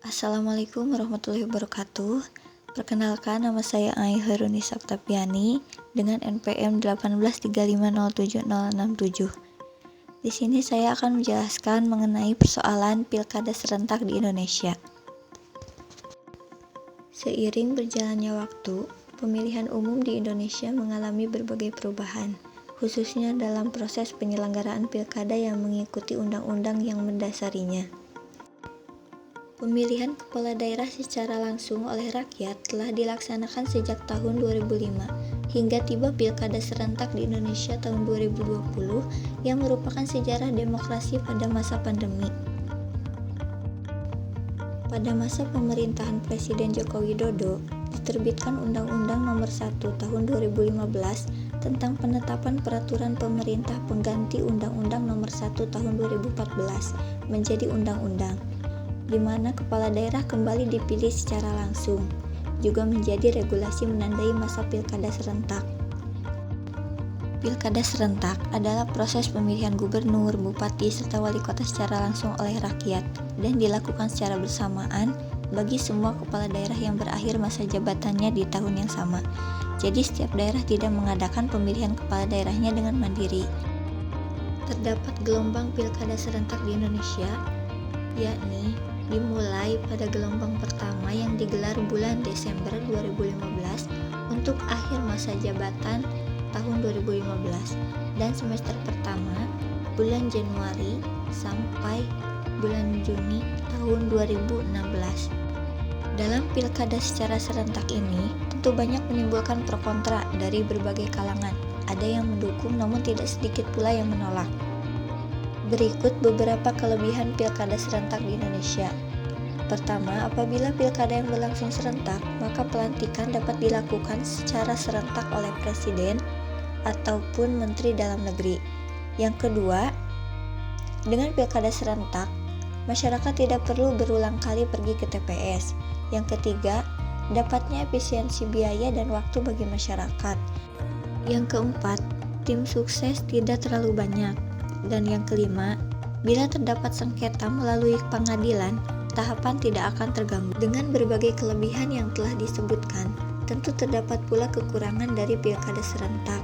Assalamualaikum warahmatullahi wabarakatuh. Perkenalkan, nama saya Ai Hairunisa Oktaviani dengan NPM 1835070067. Di sini saya akan menjelaskan mengenai persoalan pilkada serentak di Indonesia. Seiring berjalannya waktu, pemilihan umum di Indonesia mengalami berbagai perubahan, khususnya dalam proses penyelenggaraan pilkada yang mengikuti undang-undang yang mendasarinya. Pemilihan kepala daerah secara langsung oleh rakyat telah dilaksanakan sejak tahun 2005 hingga tiba pilkada serentak di Indonesia tahun 2020 yang merupakan sejarah demokrasi pada masa pandemi. Pada masa pemerintahan Presiden Joko Widodo, diterbitkan Undang-Undang Nomor 1 Tahun 2015 tentang penetapan peraturan pemerintah pengganti Undang-Undang Nomor 1 Tahun 2014 menjadi undang-undang, di mana kepala daerah kembali dipilih secara langsung, juga menjadi regulasi menandai masa pilkada serentak. Pilkada serentak adalah proses pemilihan gubernur, bupati, serta wali kota secara langsung oleh rakyat dan dilakukan secara bersamaan bagi semua kepala daerah yang berakhir masa jabatannya di tahun yang sama. Jadi setiap daerah tidak mengadakan pemilihan kepala daerahnya dengan mandiri. Terdapat gelombang pilkada serentak di Indonesia, yakni dimulai pada gelombang pertama yang digelar bulan Desember 2015 untuk akhir masa jabatan tahun 2015 dan semester pertama bulan Januari sampai bulan Juni tahun 2016. Dalam pilkada secara serentak ini tentu banyak menimbulkan pro kontra dari berbagai kalangan. Ada yang mendukung namun tidak sedikit pula yang menolak. Berikut beberapa kelebihan pilkada serentak di Indonesia. Pertama, apabila pilkada yang berlangsung serentak, maka pelantikan dapat dilakukan secara serentak oleh presiden ataupun menteri dalam negeri. Yang kedua, dengan pilkada serentak, masyarakat tidak perlu berulang kali pergi ke TPS. Yang ketiga, dapatnya efisiensi biaya dan waktu bagi masyarakat. Yang keempat, tim sukses tidak terlalu banyak. Dan yang kelima, bila terdapat sengketa melalui pengadilan, tahapan tidak akan terganggu. Dengan berbagai kelebihan yang telah disebutkan, tentu terdapat pula kekurangan dari pilkada serentak.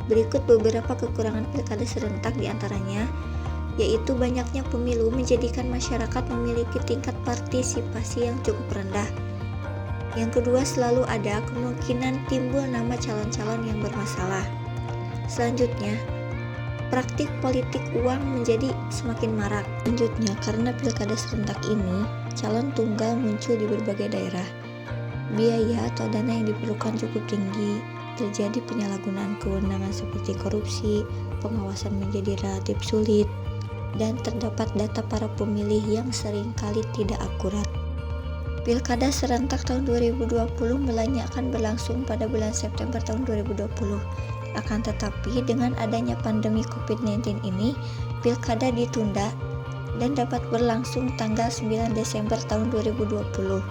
Berikut beberapa kekurangan pilkada serentak diantaranya, yaitu banyaknya pemilu menjadikan masyarakat memiliki tingkat partisipasi yang cukup rendah. Yang kedua, selalu ada kemungkinan timbul nama calon-calon yang bermasalah. Selanjutnya, praktik politik uang menjadi semakin marak. Selanjutnya, karena pilkada serentak ini, calon tunggal muncul di berbagai daerah. Biaya atau dana yang diperlukan cukup tinggi, terjadi penyalahgunaan kewenangan seperti korupsi, pengawasan menjadi relatif sulit, dan terdapat data para pemilih yang seringkali tidak akurat. Pilkada serentak tahun 2020 mulanya akan berlangsung pada bulan September tahun 2020. Akan tetapi dengan adanya pandemi COVID-19 ini, pilkada ditunda dan dapat berlangsung tanggal 9 Desember tahun 2020.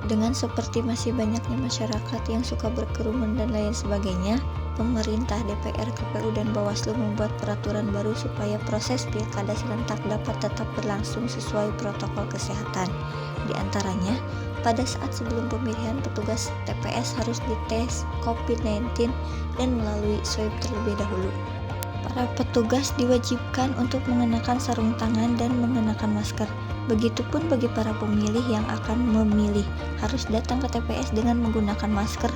Dengan seperti masih banyaknya masyarakat yang suka berkerumun dan lain sebagainya, pemerintah, DPR, KPU, dan Bawaslu membuat peraturan baru supaya proses pilkada serentak dapat tetap berlangsung sesuai protokol kesehatan. Di antaranya, pada saat sebelum pemilihan, petugas TPS harus dites COVID-19 dan melalui swab terlebih dahulu. Para petugas diwajibkan untuk mengenakan sarung tangan dan mengenakan masker. Begitupun bagi para pemilih yang akan memilih, harus datang ke TPS dengan menggunakan masker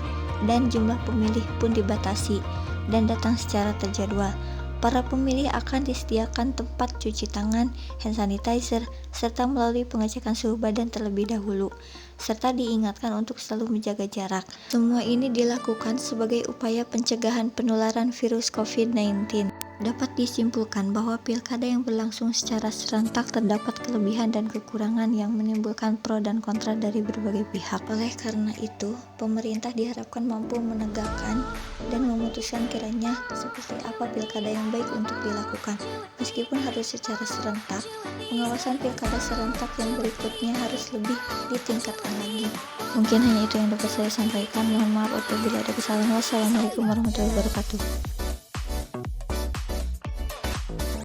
dan jumlah pemilih pun dibatasi dan datang secara terjadwal. Para pemilih akan disediakan tempat cuci tangan, hand sanitizer, serta melalui pengecekan suhu badan terlebih dahulu, serta diingatkan untuk selalu menjaga jarak. Semua ini dilakukan sebagai upaya pencegahan penularan virus COVID-19. Dapat disimpulkan bahwa pilkada yang berlangsung secara serentak terdapat kelebihan dan kekurangan yang menimbulkan pro dan kontra dari berbagai pihak. Oleh karena itu, pemerintah diharapkan mampu menegakkan dan memutuskan kiranya seperti apa pilkada yang baik untuk dilakukan. Meskipun harus secara serentak, pengawasan pilkada serentak yang berikutnya harus lebih ditingkatkan lagi. Mungkin hanya itu yang dapat saya sampaikan. Mohon maaf apabila ada kesalahan. Wassalamualaikum warahmatullahi wabarakatuh.